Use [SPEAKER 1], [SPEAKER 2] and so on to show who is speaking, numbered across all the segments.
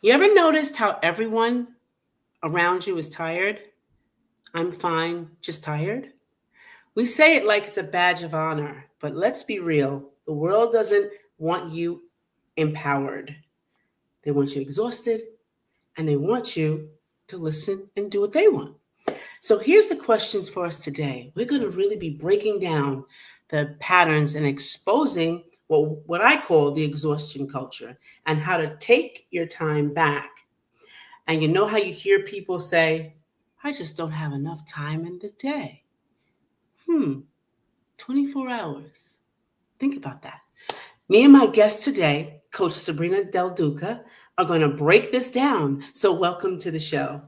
[SPEAKER 1] You ever noticed how everyone around you is tired? I'm fine, just tired. We say it like it's a badge of honor, but let's be real. The world doesn't want you empowered. They want you exhausted, and they want you to listen and do what they want. So here's the questions for us today. We're going to really be breaking down the patterns and exposing what I call the exhaustion culture and how to take your time back. And you know how you hear people say, I just don't have enough time in the day. 24 hours. Think about that. Me and my guest today, Coach Sabrina Del Duca, are going to break this down. So welcome to the show.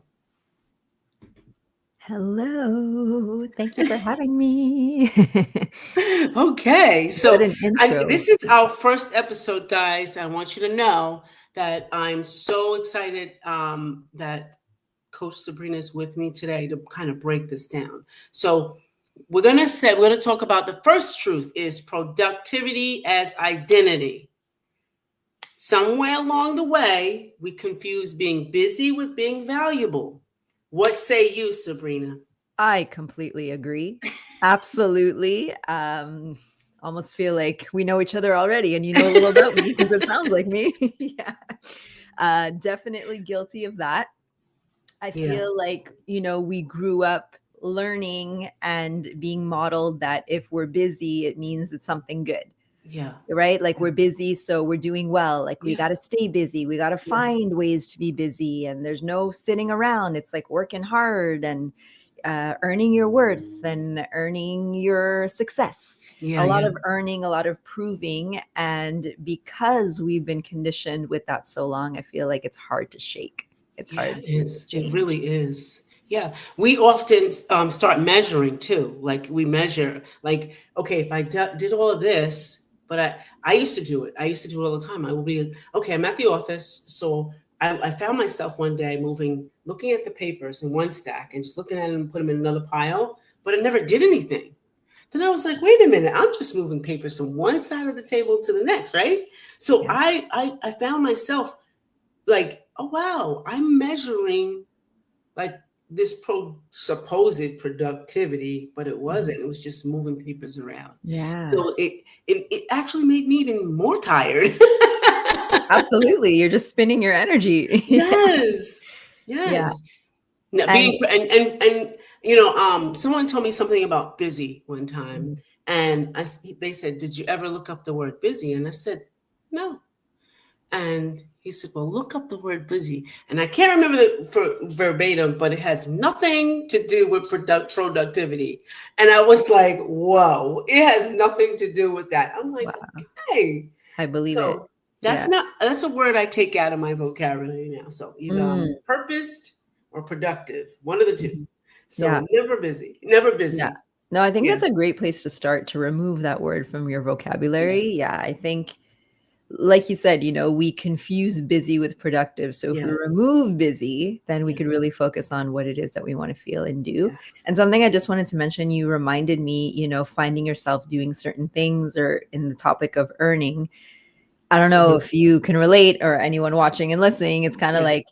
[SPEAKER 2] Hello. Thank you for having me.
[SPEAKER 1] Okay,
[SPEAKER 2] What
[SPEAKER 1] so
[SPEAKER 2] an intro.
[SPEAKER 1] this is our first episode, guys. I want you to know that I'm so excited that Coach Sabrina is with me today to kind of break this down. So we're gonna talk about the first truth is productivity as identity. Somewhere along the way, we confuse being busy with being valuable. What say you, Sabrina?
[SPEAKER 2] I completely agree. Absolutely. Almost feel like we know each other already and you know a little about me because it sounds like me. Yeah. Definitely guilty of that. I
[SPEAKER 1] Yeah,
[SPEAKER 2] feel like, we grew up learning and being modeled that if we're busy, it means it's something good.
[SPEAKER 1] yeah,
[SPEAKER 2] Right? Like we're busy, so we're doing well. Like we
[SPEAKER 1] yeah,
[SPEAKER 2] got to stay busy. We got to
[SPEAKER 1] yeah,
[SPEAKER 2] find ways to be busy. And there's no sitting around. It's like working hard and earning your worth and earning your success.
[SPEAKER 1] yeah,
[SPEAKER 2] A lot
[SPEAKER 1] yeah.
[SPEAKER 2] of earning, a lot of proving. And because we've been conditioned with that so long, I feel like it's hard to shake. It's
[SPEAKER 1] Yeah,
[SPEAKER 2] hard
[SPEAKER 1] it
[SPEAKER 2] to
[SPEAKER 1] is. It
[SPEAKER 2] change.
[SPEAKER 1] really is. Yeah, we often start measuring too. Like we measure, like, okay, if I did all of this, but I used to do it. I used to do it all the time. I will be okay. I'm at the office, so I found myself one day looking at the papers in one stack and just looking at them and put them in another pile, but I never did anything. Then I was like, wait a minute, I'm just moving papers from one side of the table to the next, right? So
[SPEAKER 2] Yeah.
[SPEAKER 1] I found myself like, oh wow, I'm measuring like this supposed productivity, but it
[SPEAKER 2] Mhm.
[SPEAKER 1] wasn't. It was just moving papers around.
[SPEAKER 2] Yeah.
[SPEAKER 1] So it actually made me even more tired.
[SPEAKER 2] Absolutely. You're just spinning your energy.
[SPEAKER 1] Yes,
[SPEAKER 2] Yeah.
[SPEAKER 1] yes. Now,
[SPEAKER 2] And
[SPEAKER 1] and someone told me something about busy one time,
[SPEAKER 2] Mhm.
[SPEAKER 1] and they said, "Did you ever look up the word busy?" And I said, "No." And he said, well, look up the word busy. And I can't remember for verbatim, but it has nothing to do with productivity. And I was like, whoa, it has nothing to do with that. I'm like,
[SPEAKER 2] wow,
[SPEAKER 1] okay.
[SPEAKER 2] I believe it.
[SPEAKER 1] So
[SPEAKER 2] Yeah.
[SPEAKER 1] that's a word I take out of my vocabulary now. So either I'm
[SPEAKER 2] Mm.
[SPEAKER 1] purposed or productive, one of the two.
[SPEAKER 2] Mhm. Yeah.
[SPEAKER 1] So never busy, never
[SPEAKER 2] Yeah.
[SPEAKER 1] busy.
[SPEAKER 2] No, I think
[SPEAKER 1] Yeah,
[SPEAKER 2] that's a great place to start to remove that word from your
[SPEAKER 1] yeah,
[SPEAKER 2] vocabulary. Yeah, I think, like you said, we confuse busy with productive. So if we
[SPEAKER 1] yeah,
[SPEAKER 2] remove busy, then we
[SPEAKER 1] yeah.
[SPEAKER 2] could really focus on what it is that we want to feel and do.
[SPEAKER 1] Yes.
[SPEAKER 2] And something I just wanted to mention, you reminded me, finding yourself doing certain things or in the topic of earning. I don't know
[SPEAKER 1] Mhm.
[SPEAKER 2] if you can relate or anyone watching and listening. It's kind of
[SPEAKER 1] Yeah.
[SPEAKER 2] like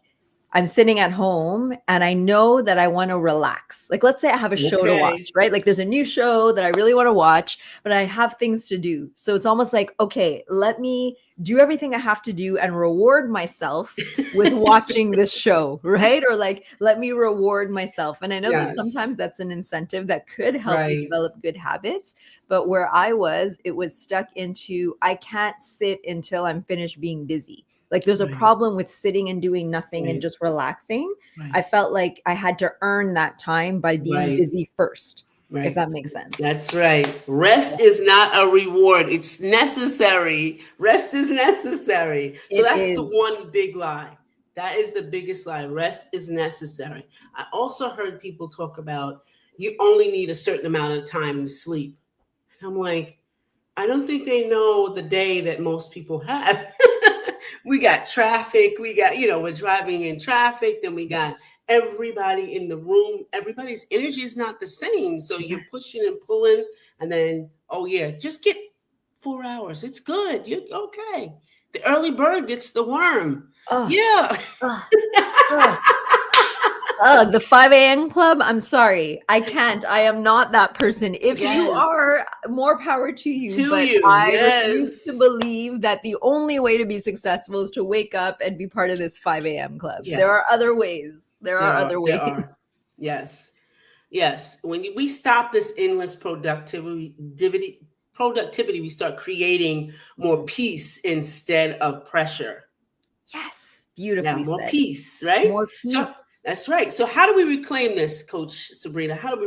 [SPEAKER 2] I'm sitting at home and I know that I want to relax. Like, let's say I have a show to
[SPEAKER 1] Okay.
[SPEAKER 2] watch, right? Like, there's a new show that I really want to watch, but I have things to do. So it's almost like, okay, let me do everything I have to do and reward myself with watching this show, right? Or like, let me reward myself. And I know that
[SPEAKER 1] Yes.
[SPEAKER 2] sometimes that's an incentive that could help you
[SPEAKER 1] Right.
[SPEAKER 2] develop good habits. But where I was, it was stuck into, I can't sit until I'm finished being busy. Like there's a
[SPEAKER 1] Right.
[SPEAKER 2] problem with sitting and doing nothing and
[SPEAKER 1] Right.
[SPEAKER 2] just relaxing.
[SPEAKER 1] Right.
[SPEAKER 2] I felt like I had to earn that time by being
[SPEAKER 1] Right.
[SPEAKER 2] busy first, if
[SPEAKER 1] Right.
[SPEAKER 2] that makes sense.
[SPEAKER 1] That's right. Rest is not a reward. It's necessary. Rest is necessary. So
[SPEAKER 2] It
[SPEAKER 1] that's the
[SPEAKER 2] is.
[SPEAKER 1] one big lie. That is the biggest lie. Rest is necessary. I also heard people talk about you only need a certain amount of time to sleep. And I'm like, I don't think they know the day that most people have. We got traffic. We're driving in traffic. Then we
[SPEAKER 2] Yeah.
[SPEAKER 1] got everybody in the room. Everybody's energy is not the same. So
[SPEAKER 2] Yeah.
[SPEAKER 1] you're pushing and pulling. And then, oh, yeah, just get 4 hours. It's good. You're okay. The early bird gets the worm.
[SPEAKER 2] Oh,
[SPEAKER 1] Yeah.
[SPEAKER 2] oh, oh. The 5 a.m. club, I'm sorry. I can't. I am not that person. If you
[SPEAKER 1] Yes.
[SPEAKER 2] are, more power to you.
[SPEAKER 1] To
[SPEAKER 2] But
[SPEAKER 1] you.
[SPEAKER 2] I refuse to
[SPEAKER 1] Yes.
[SPEAKER 2] believe that the only way to be successful is to wake up and be part of this 5 a.m. club.
[SPEAKER 1] Yeah.
[SPEAKER 2] There are other ways. There are other
[SPEAKER 1] There
[SPEAKER 2] ways.
[SPEAKER 1] are. Yes. Yes. When we stop this endless productivity, we start creating more peace instead of pressure.
[SPEAKER 2] Yes.
[SPEAKER 1] Yeah,
[SPEAKER 2] Beautifully
[SPEAKER 1] more
[SPEAKER 2] said.
[SPEAKER 1] peace, right?
[SPEAKER 2] More
[SPEAKER 1] So
[SPEAKER 2] peace.
[SPEAKER 1] that's right. So how do we reclaim this, Coach Sabrina? How do we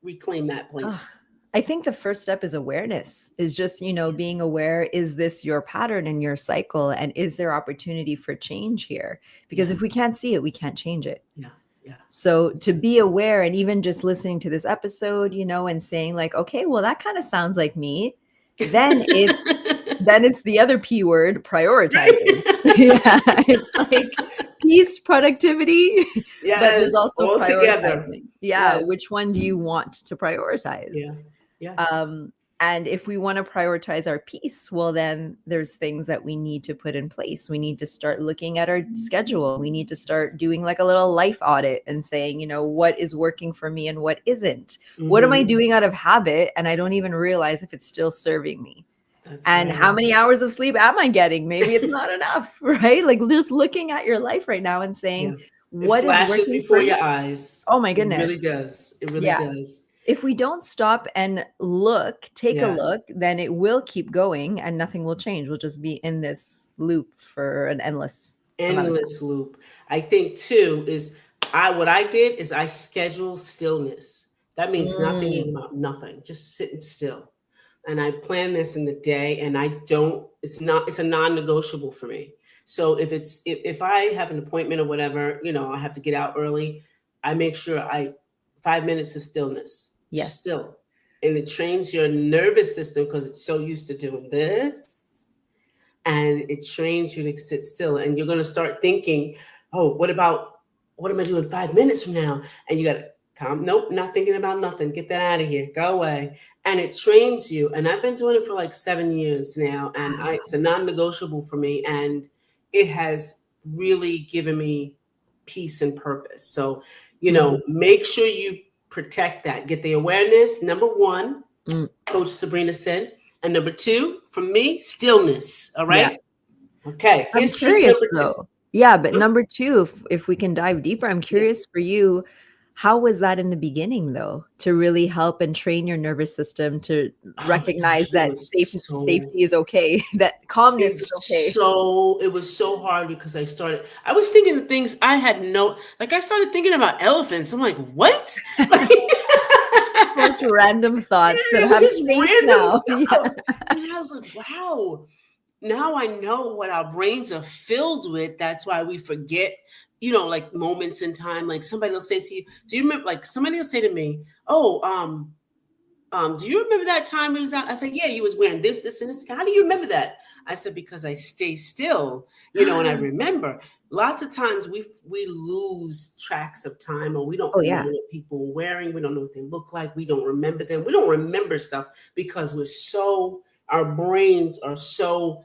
[SPEAKER 1] reclaim that
[SPEAKER 2] Ugh.
[SPEAKER 1] place?
[SPEAKER 2] I think the first step is awareness, is just, being aware, is this your pattern in your cycle? And is there opportunity for change here? Because
[SPEAKER 1] Yeah,
[SPEAKER 2] if we can't see it, we can't change it.
[SPEAKER 1] yeah, yeah.
[SPEAKER 2] So to be aware, and even just listening to this episode, and saying like, okay, well, that kind of sounds like me, then it's the other P word, prioritizing. Yeah, it's like peace, productivity, but there's
[SPEAKER 1] Yes,
[SPEAKER 2] also
[SPEAKER 1] all together.
[SPEAKER 2] prioritizing. Yeah,
[SPEAKER 1] Yes.
[SPEAKER 2] which one do you want to prioritize?
[SPEAKER 1] Yeah. Yeah.
[SPEAKER 2] And if we want to prioritize our peace, well, then there's things that we need to put in place. We need to start looking at our schedule. We need to start doing like a little life audit and saying, what is working for me and what isn't? What am I
[SPEAKER 1] Mhm.
[SPEAKER 2] doing out of habit? And I don't even realize if it's still serving me.
[SPEAKER 1] That's
[SPEAKER 2] And how
[SPEAKER 1] right.
[SPEAKER 2] many hours of sleep am I getting? Maybe it's not enough, right? Like just looking at your life right now and
[SPEAKER 1] Yeah.
[SPEAKER 2] saying,
[SPEAKER 1] It
[SPEAKER 2] what is
[SPEAKER 1] flashes
[SPEAKER 2] working for
[SPEAKER 1] before
[SPEAKER 2] me?
[SPEAKER 1] your eyes.
[SPEAKER 2] Oh my
[SPEAKER 1] It
[SPEAKER 2] goodness.
[SPEAKER 1] really does. It really
[SPEAKER 2] Yeah.
[SPEAKER 1] does.
[SPEAKER 2] If we don't stop and take a
[SPEAKER 1] Yes.
[SPEAKER 2] look, then it will keep going and nothing will change. We'll just be in this loop for an endless amount of time.
[SPEAKER 1] Endless loop. I think too is what I did is I schedule stillness. That means not thinking
[SPEAKER 2] Mm,
[SPEAKER 1] about nothing, just sitting still. And I plan this in the day, and I don't. It's a non-negotiable for me. So if I have an appointment or whatever, I have to get out early. I make sure 5 minutes of stillness, just
[SPEAKER 2] yes.
[SPEAKER 1] still, and it trains your nervous system because it's so used to doing this, and it trains you to sit still, and you're going to start thinking, oh, what am I doing 5 minutes from now? And you got to calm. Nope, not thinking about nothing. Get that out of here. Go away. And it trains you. And I've been doing it for like 7 years now, and it's a non-negotiable for me, and it has really given me peace and purpose. So,
[SPEAKER 2] Mhm.
[SPEAKER 1] make sure you protect that. Get the awareness. Number one,
[SPEAKER 2] Mm.
[SPEAKER 1] Coach Sabrina said. And number two, for me, stillness. All
[SPEAKER 2] Yeah.
[SPEAKER 1] right. Okay.
[SPEAKER 2] I'm
[SPEAKER 1] Here's truth
[SPEAKER 2] curious
[SPEAKER 1] number two.
[SPEAKER 2] though. Yeah, but number 2, if we can dive deeper, I'm
[SPEAKER 1] Yeah.
[SPEAKER 2] curious for you, how was that in the beginning though, to really help and train your nervous system to
[SPEAKER 1] Oh my gosh,
[SPEAKER 2] recognize that
[SPEAKER 1] so
[SPEAKER 2] safety is okay, that calmness is okay?
[SPEAKER 1] it was so hard because I was thinking of things I had like I started thinking about elephants. I'm like, what? Like,
[SPEAKER 2] Most random thoughts that
[SPEAKER 1] it was
[SPEAKER 2] have
[SPEAKER 1] just
[SPEAKER 2] space
[SPEAKER 1] random
[SPEAKER 2] now. Yeah.
[SPEAKER 1] stuff. And I was like, wow. Now I know what our brains are filled with. That's why we forget, like moments in time. Like somebody will say to you, do you remember, like somebody will say to me, oh, do you remember that time we was out? I said, yeah, you was wearing this, and this. How do you remember that? I said, because I stay still, and I remember. Lots of times we lose tracks of time, or we don't
[SPEAKER 2] Oh,
[SPEAKER 1] know
[SPEAKER 2] yeah.
[SPEAKER 1] what people are wearing. We don't know what they look like. We don't remember them. We don't remember stuff because our brains are so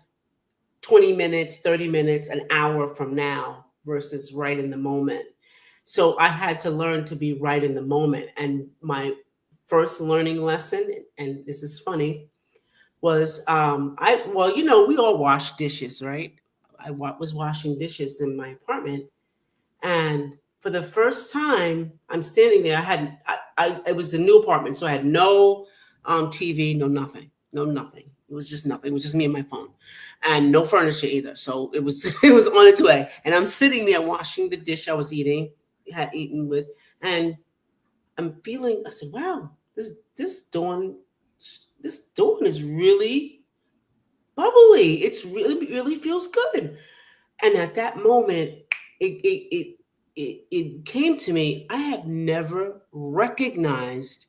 [SPEAKER 1] 20 minutes, 30 minutes, an hour from now versus right in the moment. So I had to learn to be right in the moment. And my first learning lesson, and this is funny, was we all wash dishes, right? Was washing dishes in my apartment, and for the first time, I'm standing there. It was a new apartment, so I had no TV, no nothing, no nothing. It was just nothing. It was just me and my phone, and no furniture either. So it was it was on its way. And I'm sitting there washing the dish I was had eaten with, and I'm feeling. I said, "Wow, this dawn, this dawn is really bubbly. It's really feels good." And at that moment, it came to me. I have never recognized.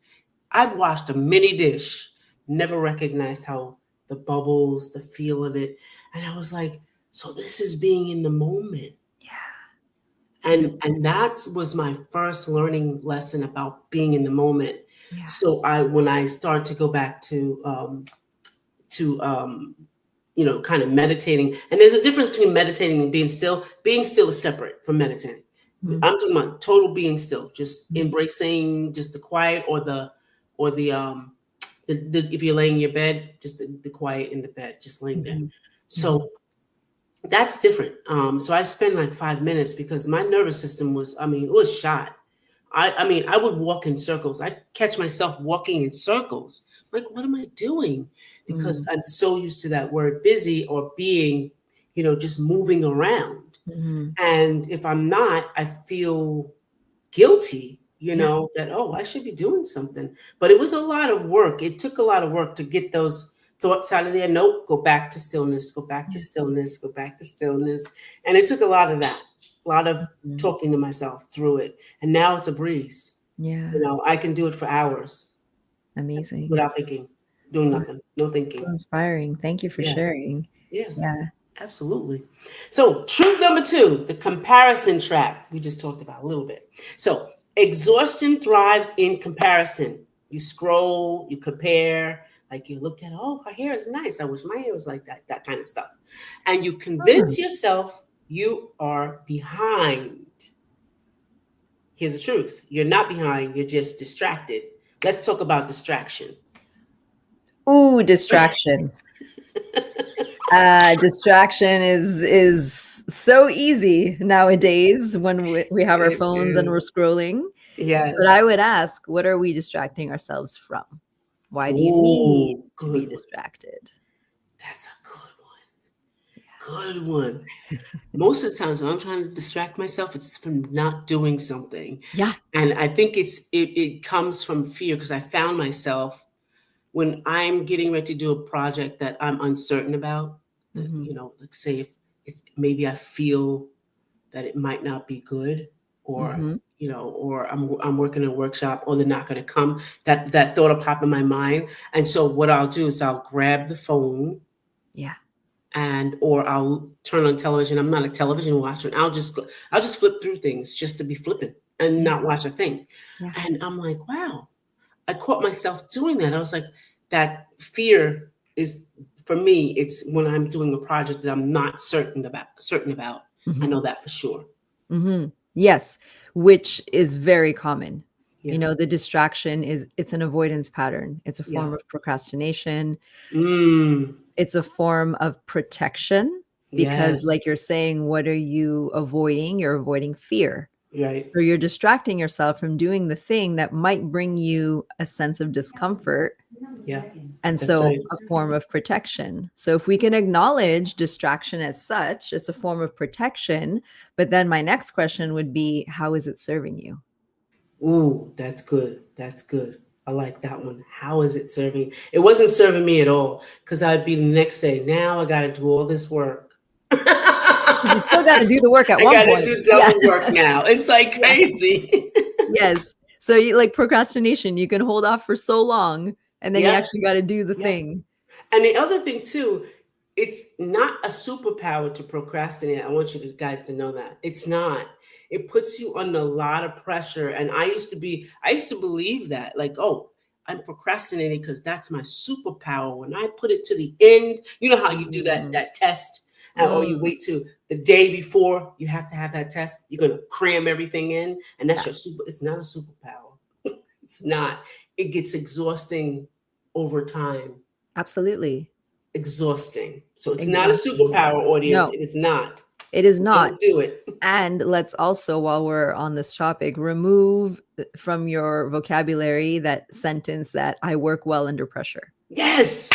[SPEAKER 1] I've washed a mini dish, never recognized how the bubbles, the feel of it, and I was like, so this is being in the moment.
[SPEAKER 2] Yeah.
[SPEAKER 1] And that was my first learning lesson about being in the moment.
[SPEAKER 2] Yeah.
[SPEAKER 1] So when I start to go back to to kind of meditating. And there's a difference between meditating and being still. Being still is separate from meditating.
[SPEAKER 2] Mhm.
[SPEAKER 1] I'm talking about total being still, just
[SPEAKER 2] Mhm.
[SPEAKER 1] embracing just the quiet or the if you're laying in your bed, just the quiet in the bed, just laying there.
[SPEAKER 2] Mhm. Mhm.
[SPEAKER 1] So that's different. So I spent like 5 minutes because my nervous system was, it was shot. I would walk in circles. I'd catch myself walking in circles. Like, what am I doing? Because
[SPEAKER 2] Mhm.
[SPEAKER 1] I'm so used to that word busy or being, just moving around.
[SPEAKER 2] Mhm.
[SPEAKER 1] And if I'm not, I feel guilty,
[SPEAKER 2] Yeah.
[SPEAKER 1] that, oh, I should be doing something. But it was a lot of work. It took a lot of work to get those thoughts out of there. Nope, go back to stillness, go back to
[SPEAKER 2] Yeah.
[SPEAKER 1] stillness, go back to stillness. And it took a lot of that, a lot of
[SPEAKER 2] Mhm.
[SPEAKER 1] talking to myself through it. And now it's a breeze.
[SPEAKER 2] Yeah.
[SPEAKER 1] I can do it for hours
[SPEAKER 2] Amazing.
[SPEAKER 1] without thinking, doing
[SPEAKER 2] Wow.
[SPEAKER 1] nothing, no
[SPEAKER 2] So
[SPEAKER 1] thinking.
[SPEAKER 2] inspiring. Thank you for
[SPEAKER 1] Yeah,
[SPEAKER 2] sharing.
[SPEAKER 1] yeah.
[SPEAKER 2] Yeah.
[SPEAKER 1] Absolutely. So, truth number 2, the comparison trap. We just talked about a little bit. So, exhaustion thrives in comparison. You scroll, you compare, like you look at, oh, her hair is nice. I wish my hair was like that kind of stuff. And you
[SPEAKER 2] Hmm.
[SPEAKER 1] convince yourself you are behind. Here's the truth: you're not behind, you're just distracted. Let's talk about distraction.
[SPEAKER 2] Ooh, distraction. Distraction is so easy nowadays when we have our
[SPEAKER 1] It
[SPEAKER 2] phones and we're
[SPEAKER 1] is.
[SPEAKER 2] scrolling. But I
[SPEAKER 1] Yes.
[SPEAKER 2] would ask, what are we distracting ourselves from? Why do you need
[SPEAKER 1] Oh,
[SPEAKER 2] to be
[SPEAKER 1] good one.
[SPEAKER 2] distracted?
[SPEAKER 1] That's a good one. Most of the times when I'm trying to distract myself, it's from not doing something.
[SPEAKER 2] Yeah.
[SPEAKER 1] And I think it comes from fear because I found myself when I'm getting ready to do a project that I'm uncertain about, that,
[SPEAKER 2] Mhm.
[SPEAKER 1] like say if it's maybe I feel that it might not be good, or
[SPEAKER 2] Mhm.
[SPEAKER 1] or I'm working a workshop, or they're not going to come. That thought will pop in my mind, and so what I'll do is I'll grab the phone,
[SPEAKER 2] Yeah.
[SPEAKER 1] and or I'll turn on television. I'm not a television watcher. And I'll just flip through things just to be flippant and
[SPEAKER 2] Yeah.
[SPEAKER 1] not watch a thing.
[SPEAKER 2] Yeah.
[SPEAKER 1] And I'm like, wow, I caught myself doing that. I was like, that fear is, for me, it's when I'm doing a project that I'm not certain about. I
[SPEAKER 2] Mhm.
[SPEAKER 1] know that for sure.
[SPEAKER 2] Mhm. Yes, which is very common.
[SPEAKER 1] Yeah.
[SPEAKER 2] The distraction it's an avoidance pattern. It's a
[SPEAKER 1] Yeah.
[SPEAKER 2] form of procrastination.
[SPEAKER 1] Mm,
[SPEAKER 2] It's a form of protection because,
[SPEAKER 1] yes.
[SPEAKER 2] like you're saying, what are you avoiding? You're avoiding fear.
[SPEAKER 1] Right.
[SPEAKER 2] So you're distracting yourself from doing the thing that might bring you a sense of discomfort,
[SPEAKER 1] Yeah.
[SPEAKER 2] and
[SPEAKER 1] That's
[SPEAKER 2] so
[SPEAKER 1] right.
[SPEAKER 2] a form of protection. So if we can acknowledge distraction as such, it's a form of protection. But then my next question would be, how is it serving you?
[SPEAKER 1] Ooh, that's good. That's good. I like that one. How is it serving? It wasn't serving me at all because I'd be the next day. Now I got to do all this work.
[SPEAKER 2] Because you still got to do the work at
[SPEAKER 1] I
[SPEAKER 2] one
[SPEAKER 1] got to
[SPEAKER 2] point.
[SPEAKER 1] do
[SPEAKER 2] Yeah.
[SPEAKER 1] double work now. It's like
[SPEAKER 2] Yeah.
[SPEAKER 1] crazy.
[SPEAKER 2] Yes. So you like procrastination, you can hold off for so long and then you
[SPEAKER 1] Yep.
[SPEAKER 2] actually got to do the
[SPEAKER 1] Yep.
[SPEAKER 2] thing.
[SPEAKER 1] And the other thing too, it's not a superpower to procrastinate. I want you guys to know that. It's not. It puts you under a lot of pressure. And I used to believe that, like, oh, I'm procrastinating because that's my superpower. When I put it to the end, you know how you do
[SPEAKER 2] Mm,
[SPEAKER 1] that test, or you
[SPEAKER 2] mm,
[SPEAKER 1] wait till the day before you have to have that test. You're gonna cram everything in, and that's
[SPEAKER 2] yeah,
[SPEAKER 1] your super. It's not a superpower. It's not. It gets exhausting over time.
[SPEAKER 2] absolutely.
[SPEAKER 1] Exhausting. So it's not a
[SPEAKER 2] Exactly.
[SPEAKER 1] superpower, audience.
[SPEAKER 2] No,
[SPEAKER 1] It is not.
[SPEAKER 2] it is
[SPEAKER 1] So
[SPEAKER 2] not.
[SPEAKER 1] don't do it.
[SPEAKER 2] And let's also, while we're on this topic, remove from your vocabulary that sentence that I work well under pressure.
[SPEAKER 1] Yes.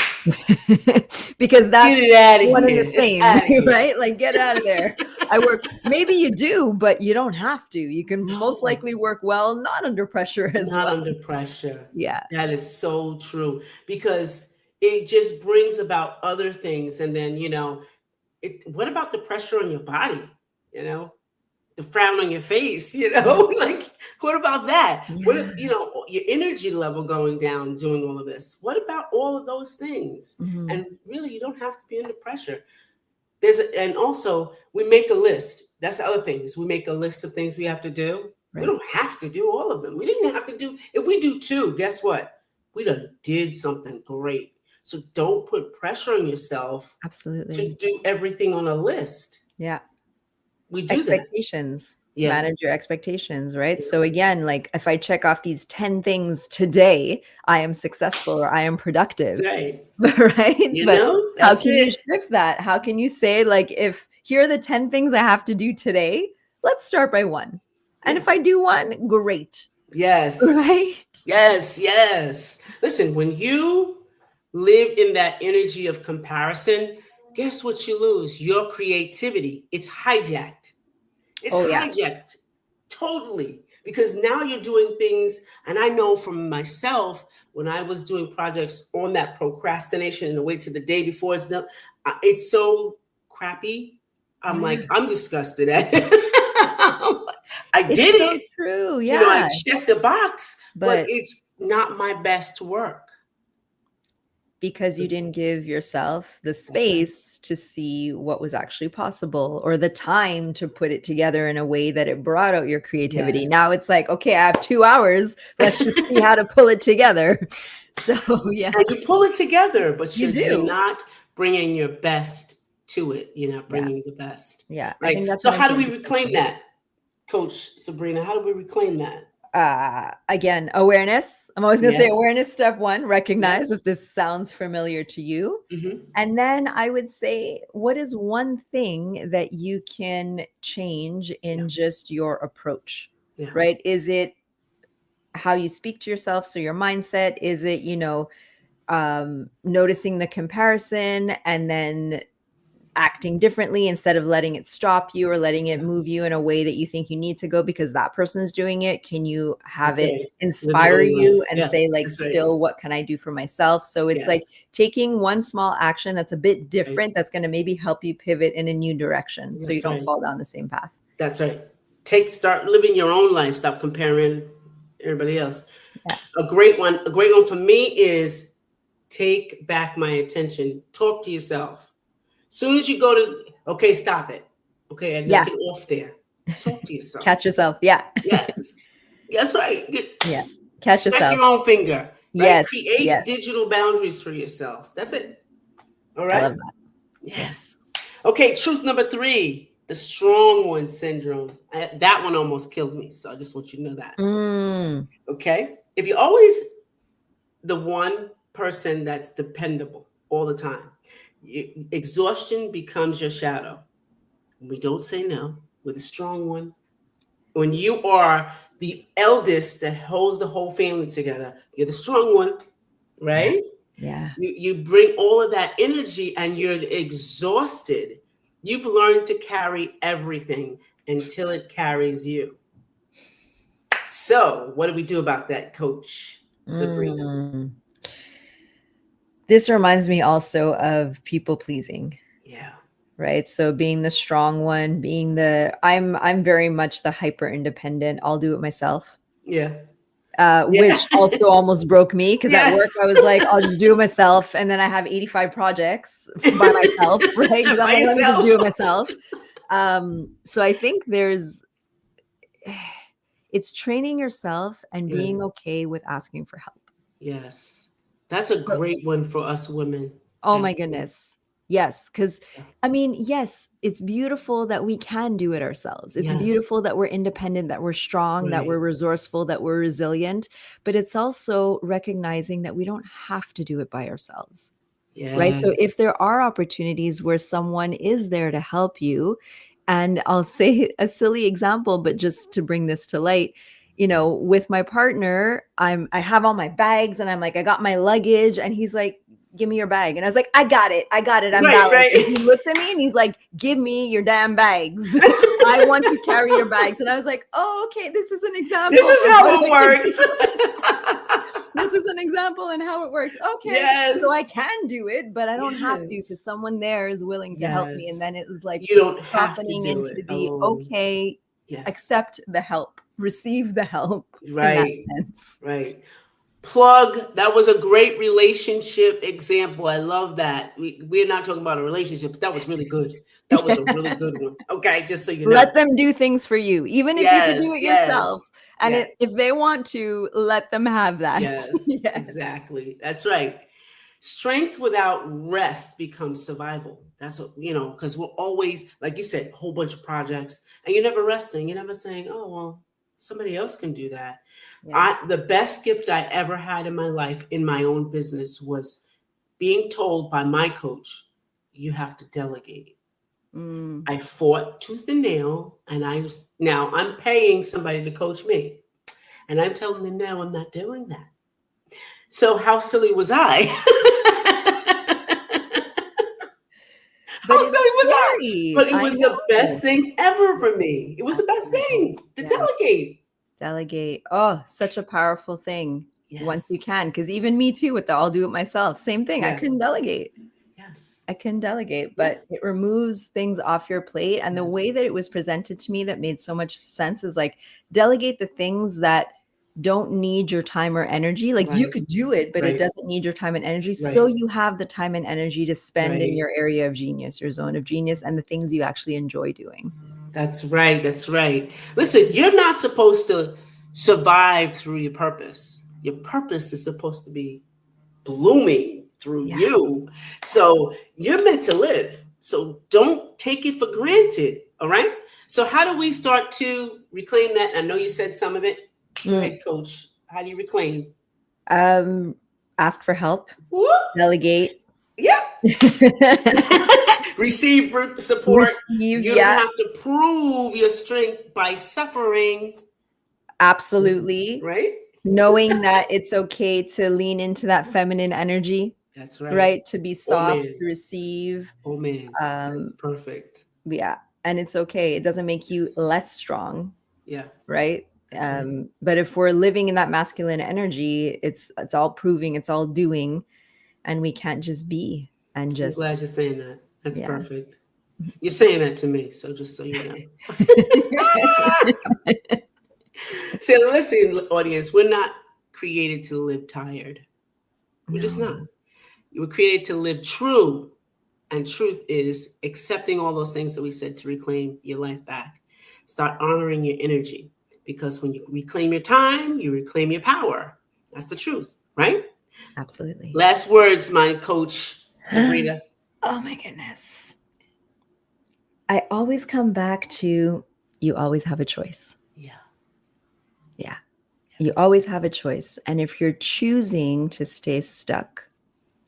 [SPEAKER 2] Because
[SPEAKER 1] Get
[SPEAKER 2] that's
[SPEAKER 1] it out of
[SPEAKER 2] one and the
[SPEAKER 1] here. It's
[SPEAKER 2] same,
[SPEAKER 1] out of here.
[SPEAKER 2] right? Like, get out of there. I work, maybe you do, but you don't have to. You can most
[SPEAKER 1] No,
[SPEAKER 2] likely work well not under pressure as
[SPEAKER 1] not
[SPEAKER 2] well.
[SPEAKER 1] under pressure.
[SPEAKER 2] Yeah.
[SPEAKER 1] That is so true because it just brings about other things. And then, what about the pressure on your body? You know, the frown on your face,
[SPEAKER 2] Yeah.
[SPEAKER 1] like what about that? What
[SPEAKER 2] Yeah.
[SPEAKER 1] if, your energy level going down doing all of this? What about all of those things?
[SPEAKER 2] Mhm.
[SPEAKER 1] And really, you don't have to be under pressure. And also we make a list. That's the other thing, is we make a list of things we have to do. We
[SPEAKER 2] Right.
[SPEAKER 1] don't have to do all of them. We didn't have to do, if we do two, guess what? We done did something great. So don't put pressure on yourself to
[SPEAKER 2] Absolutely.
[SPEAKER 1] do everything on a list.
[SPEAKER 2] Yeah.
[SPEAKER 1] We do that.
[SPEAKER 2] Expectations.
[SPEAKER 1] Yeah.
[SPEAKER 2] Manage your expectations, right?
[SPEAKER 1] Yeah.
[SPEAKER 2] So again, like if I check off these 10 things today, I am successful or I am productive.
[SPEAKER 1] That's right.
[SPEAKER 2] Right?
[SPEAKER 1] You
[SPEAKER 2] But
[SPEAKER 1] know,
[SPEAKER 2] how
[SPEAKER 1] that's
[SPEAKER 2] can you
[SPEAKER 1] it.
[SPEAKER 2] shift that? How can you say, like, if here are the 10 things I have to do today, let's start by one. And
[SPEAKER 1] Yeah.
[SPEAKER 2] if I do one, great.
[SPEAKER 1] Yes.
[SPEAKER 2] Right?
[SPEAKER 1] Yes. Yes. Listen, when you live in that energy of comparison, guess what you lose? Your creativity. It's hijacked. It's
[SPEAKER 2] Oh, yeah.
[SPEAKER 1] hijacked totally because now you're doing things. And I know from myself, when I was doing projects on that procrastination and wait to the day before it's done, it's so crappy.
[SPEAKER 2] Oh,
[SPEAKER 1] I'm
[SPEAKER 2] yeah.
[SPEAKER 1] like, I'm disgusted at it. I
[SPEAKER 2] It's
[SPEAKER 1] did
[SPEAKER 2] so
[SPEAKER 1] it.
[SPEAKER 2] true.
[SPEAKER 1] You know, I
[SPEAKER 2] Yeah.
[SPEAKER 1] checked the box, but
[SPEAKER 2] But
[SPEAKER 1] it's not my best work.
[SPEAKER 2] because you didn't give yourself the
[SPEAKER 1] That's right.
[SPEAKER 2] space to see what was actually possible or the time to put it together in a way that it brought out your creativity.
[SPEAKER 1] Yes.
[SPEAKER 2] Now it's like, okay, I have 2 hours. Let's just see how to pull it together. So, yeah,
[SPEAKER 1] And you pull it together, but
[SPEAKER 2] you
[SPEAKER 1] you're
[SPEAKER 2] do.
[SPEAKER 1] not bringing your best to it. You're not
[SPEAKER 2] Yeah.
[SPEAKER 1] bringing the best.
[SPEAKER 2] Yeah. I
[SPEAKER 1] Right.
[SPEAKER 2] think that's
[SPEAKER 1] So
[SPEAKER 2] an
[SPEAKER 1] how do we
[SPEAKER 2] important
[SPEAKER 1] reclaim
[SPEAKER 2] distinction.
[SPEAKER 1] that, Coach Sabrina? How do we reclaim that?
[SPEAKER 2] Again, awareness. I'm always going to say
[SPEAKER 1] Yes.
[SPEAKER 2] awareness, step one, recognize
[SPEAKER 1] Yes.
[SPEAKER 2] if this sounds familiar to you.
[SPEAKER 1] Hmm.
[SPEAKER 2] And then I would say, what is one thing that you can change in
[SPEAKER 1] Yeah.
[SPEAKER 2] just your approach,
[SPEAKER 1] Yeah.
[SPEAKER 2] right? Is it how you speak to yourself? So your mindset, is it, noticing the comparison and then acting differently instead of letting it stop you or letting it move you in a way that you think you need to go because that person is doing it? Can you have
[SPEAKER 1] That's
[SPEAKER 2] it
[SPEAKER 1] right. Live your
[SPEAKER 2] inspire
[SPEAKER 1] own life.
[SPEAKER 2] you and
[SPEAKER 1] Yeah.
[SPEAKER 2] say, like,
[SPEAKER 1] That's right.
[SPEAKER 2] still, what can I do for myself? So it's like
[SPEAKER 1] Yes.
[SPEAKER 2] taking one small action that's a bit
[SPEAKER 1] Right.
[SPEAKER 2] different, that's going to maybe help you pivot in a new direction so you
[SPEAKER 1] That's
[SPEAKER 2] don't
[SPEAKER 1] right.
[SPEAKER 2] fall down the same path.
[SPEAKER 1] That's right. Start living your own life. Stop comparing everybody else.
[SPEAKER 2] Yeah.
[SPEAKER 1] A great one for me is take back my attention. Talk to yourself. Soon as you go to, okay, stop it. Okay, I knock
[SPEAKER 2] Yeah.
[SPEAKER 1] it off there. Talk to yourself.
[SPEAKER 2] Catch yourself. Yeah.
[SPEAKER 1] Yes. That's right.
[SPEAKER 2] Yeah. Catch
[SPEAKER 1] Smack
[SPEAKER 2] yourself.
[SPEAKER 1] your own finger. Right?
[SPEAKER 2] Yes.
[SPEAKER 1] Create
[SPEAKER 2] Yes.
[SPEAKER 1] digital boundaries for yourself. That's it. All
[SPEAKER 2] I
[SPEAKER 1] right?
[SPEAKER 2] love that.
[SPEAKER 1] Yes. Okay, truth number 3, the strong one syndrome. That one almost killed me. So I just want you to know that.
[SPEAKER 2] Mm.
[SPEAKER 1] Okay? If you're always the one person that's dependable all the time, exhaustion becomes your shadow. We don't say no. We're the strong one. When you are the eldest that holds the whole family together, you're the strong one, right?
[SPEAKER 2] Yeah.
[SPEAKER 1] You bring all of that energy and you're exhausted. You've learned to carry everything until it carries you. So, what do we do about that, Coach Sabrina?
[SPEAKER 2] Mm. This reminds me also of people pleasing.
[SPEAKER 1] Yeah.
[SPEAKER 2] Right. So being the strong one, I'm very much the hyper independent. I'll do it myself.
[SPEAKER 1] Yeah.
[SPEAKER 2] Which also almost broke me because at
[SPEAKER 1] Yes.
[SPEAKER 2] work I was like, I'll just do it myself. And then I have 85 projects by myself, right? Because I'm
[SPEAKER 1] By
[SPEAKER 2] like, let me just
[SPEAKER 1] yourself.
[SPEAKER 2] do it myself. So I think it's training yourself and
[SPEAKER 1] Yeah.
[SPEAKER 2] being okay with asking for help.
[SPEAKER 1] Yes. That's a great one for us women.
[SPEAKER 2] Oh my
[SPEAKER 1] Asking.
[SPEAKER 2] goodness. Yes, because
[SPEAKER 1] Yeah.
[SPEAKER 2] I mean, yes, it's beautiful that we can do it ourselves. It's
[SPEAKER 1] Yes.
[SPEAKER 2] beautiful that we're independent, that we're strong, that we're
[SPEAKER 1] Right.
[SPEAKER 2] resourceful, that we're resilient. But it's also recognizing that we don't have to do it by ourselves. Right. So if
[SPEAKER 1] Yes.
[SPEAKER 2] there are opportunities where someone is there to help you, and I'll say a silly example, but just to bring this to light, with my partner, I have all my bags and I'm like, I got my luggage, and he's like, give me your bag. And I was like, I got it. I'm
[SPEAKER 1] Right,
[SPEAKER 2] balanced.
[SPEAKER 1] right.
[SPEAKER 2] And he looked at me and he's like, give me your damn bags. I want to carry your bags. And I was like, oh, okay, this is an example.
[SPEAKER 1] This is
[SPEAKER 2] of
[SPEAKER 1] how
[SPEAKER 2] what
[SPEAKER 1] it
[SPEAKER 2] I can
[SPEAKER 1] works.
[SPEAKER 2] do. This is an example and how it works. Okay.
[SPEAKER 1] Yes.
[SPEAKER 2] So I can do it, but I don't have to because
[SPEAKER 1] Yes.
[SPEAKER 2] someone there is willing to help me. And
[SPEAKER 1] Yes.
[SPEAKER 2] then it was like
[SPEAKER 1] You don't have to
[SPEAKER 2] softening
[SPEAKER 1] do
[SPEAKER 2] into
[SPEAKER 1] it
[SPEAKER 2] the,
[SPEAKER 1] alone.
[SPEAKER 2] okay,
[SPEAKER 1] Yes.
[SPEAKER 2] accept the help, receive the help in that
[SPEAKER 1] Right.
[SPEAKER 2] sense.
[SPEAKER 1] Right. Plug. That was a great relationship example. I love that. We're not talking about a relationship, but that was really good. That was a really good one. Okay, just so you know.
[SPEAKER 2] Let them do things for you, even if you could do it yourself. And
[SPEAKER 1] yes.
[SPEAKER 2] if they want to, let them have that.
[SPEAKER 1] Yes,
[SPEAKER 2] Yes.
[SPEAKER 1] exactly. That's right. Strength without rest becomes survival. That's what, because we're always, like you said, a whole bunch of projects, and you're never resting. You're never saying, oh, well, somebody else can do that.
[SPEAKER 2] Yeah.
[SPEAKER 1] The best gift I ever had in my life in my own business was being told by my coach, you have to delegate.
[SPEAKER 2] Mm.
[SPEAKER 1] I fought tooth and nail, and now I'm paying somebody to coach me, and I'm telling them, no, I'm not doing that. So how silly was I?
[SPEAKER 2] But
[SPEAKER 1] How
[SPEAKER 2] it's
[SPEAKER 1] silly was I?
[SPEAKER 2] scary.
[SPEAKER 1] But it
[SPEAKER 2] I
[SPEAKER 1] was the best
[SPEAKER 2] know.
[SPEAKER 1] thing ever for me. It was the best
[SPEAKER 2] Absolutely.
[SPEAKER 1] thing to
[SPEAKER 2] Yeah.
[SPEAKER 1] delegate.
[SPEAKER 2] Delegate. Oh, such a powerful thing once
[SPEAKER 1] Yes.
[SPEAKER 2] you can. Because even me too, with the I'll do it myself. Same thing. I
[SPEAKER 1] Yes.
[SPEAKER 2] couldn't delegate.
[SPEAKER 1] Yes.
[SPEAKER 2] I couldn't delegate,
[SPEAKER 1] Yeah.
[SPEAKER 2] but it removes things off your plate. And the way
[SPEAKER 1] Yes.
[SPEAKER 2] that it was presented to me that made so much sense is like delegate the things that don't need your time or energy. Like you
[SPEAKER 1] Right.
[SPEAKER 2] could do it, but it
[SPEAKER 1] Right.
[SPEAKER 2] doesn't need your time and energy. So
[SPEAKER 1] Right.
[SPEAKER 2] you have the time and energy to spend in
[SPEAKER 1] Right.
[SPEAKER 2] your area of genius, your zone of genius, and the things you actually enjoy doing.
[SPEAKER 1] That's right. That's right. Listen, you're not supposed to survive through your purpose. Your purpose is supposed to be blooming through
[SPEAKER 2] Yeah.
[SPEAKER 1] you. So you're meant to live. So don't take it for granted. All right. So how do we start to reclaim that? I know you said some of it. Go
[SPEAKER 2] Mm.
[SPEAKER 1] ahead, coach. How do you reclaim?
[SPEAKER 2] Ask for help,
[SPEAKER 1] Whoop.
[SPEAKER 2] delegate.
[SPEAKER 1] Yep. Receive support.
[SPEAKER 2] Receive,
[SPEAKER 1] You don't
[SPEAKER 2] yeah,
[SPEAKER 1] have to prove your strength by suffering.
[SPEAKER 2] absolutely.
[SPEAKER 1] Right?
[SPEAKER 2] Knowing that it's okay to lean into that feminine energy,
[SPEAKER 1] That's right.
[SPEAKER 2] right? To be
[SPEAKER 1] Oh
[SPEAKER 2] soft,
[SPEAKER 1] man.
[SPEAKER 2] to receive.
[SPEAKER 1] Oh man. That's
[SPEAKER 2] Um,
[SPEAKER 1] perfect.
[SPEAKER 2] yeah. And it's okay. It doesn't make you
[SPEAKER 1] Yes.
[SPEAKER 2] less strong,
[SPEAKER 1] Yeah.
[SPEAKER 2] right?
[SPEAKER 1] That's right.
[SPEAKER 2] But if we're living in that masculine energy, it's all proving, it's all doing, and we can't just be and
[SPEAKER 1] I'm
[SPEAKER 2] just,
[SPEAKER 1] glad you're saying that. That's
[SPEAKER 2] yeah.
[SPEAKER 1] perfect. You're saying that to me, so just so you know. So listen, audience, we're not created to live tired. We're just not.
[SPEAKER 2] No.
[SPEAKER 1] You were created to live true. And truth is accepting all those things that we said to reclaim your life back. Start honoring your energy, because when you reclaim your time, you reclaim your power. That's the truth, right?
[SPEAKER 2] Absolutely.
[SPEAKER 1] Last words, my coach, Sabrina.
[SPEAKER 2] Oh my goodness. I always come back to you always have a choice.
[SPEAKER 1] Yeah.
[SPEAKER 2] Yeah. You always have a choice. And if you're choosing to stay stuck,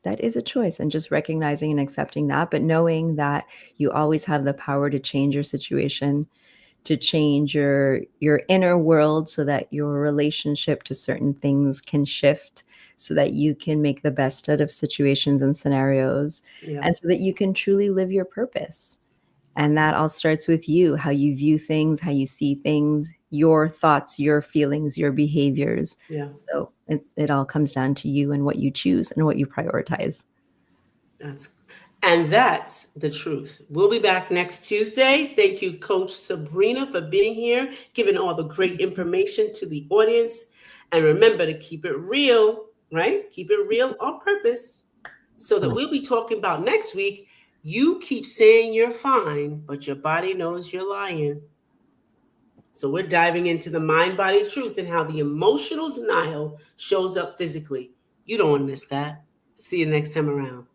[SPEAKER 2] that is a choice. And just recognizing and accepting that, but knowing that you always have the power to change your situation, to change your inner world so that your relationship to certain things can shift, so that you can make the best out of situations and scenarios,
[SPEAKER 1] Yeah.
[SPEAKER 2] and so that you can truly live your purpose. And that all starts with you, how you view things, how you see things, your thoughts, your feelings, your behaviors.
[SPEAKER 1] Yeah.
[SPEAKER 2] So it all comes down to you and what you choose and what you prioritize.
[SPEAKER 1] That's the truth. We'll be back next Tuesday. Thank you, Coach Sabrina, for being here, giving all the great information to the audience. And remember to keep it real, right? Keep it real on purpose, so that we'll be talking about next week. You keep saying you're fine, but your body knows you're lying. So we're diving into the mind-body truth and how the emotional denial shows up physically. You don't want to miss that. See you next time around.